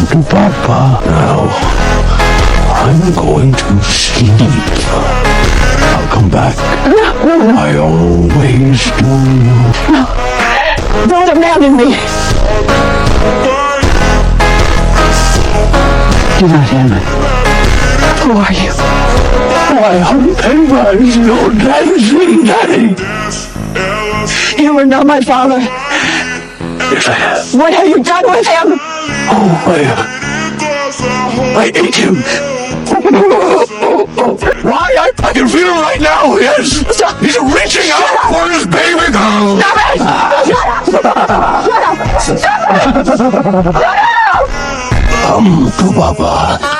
to Papa. Now, I'm going to sleep. I'll come back. I always do. No. Don't abandon me. Do not end me. Who are you? I'm Pannywise, your dancing daddy. You are not my father. Yes, I have. What have you done with him? Oh, I ate him. Why? I can feel him right now, yes. He's reaching out for his baby girl. Stop it! Shut up! Shut up! Shut up! Shut up! Come to Papa.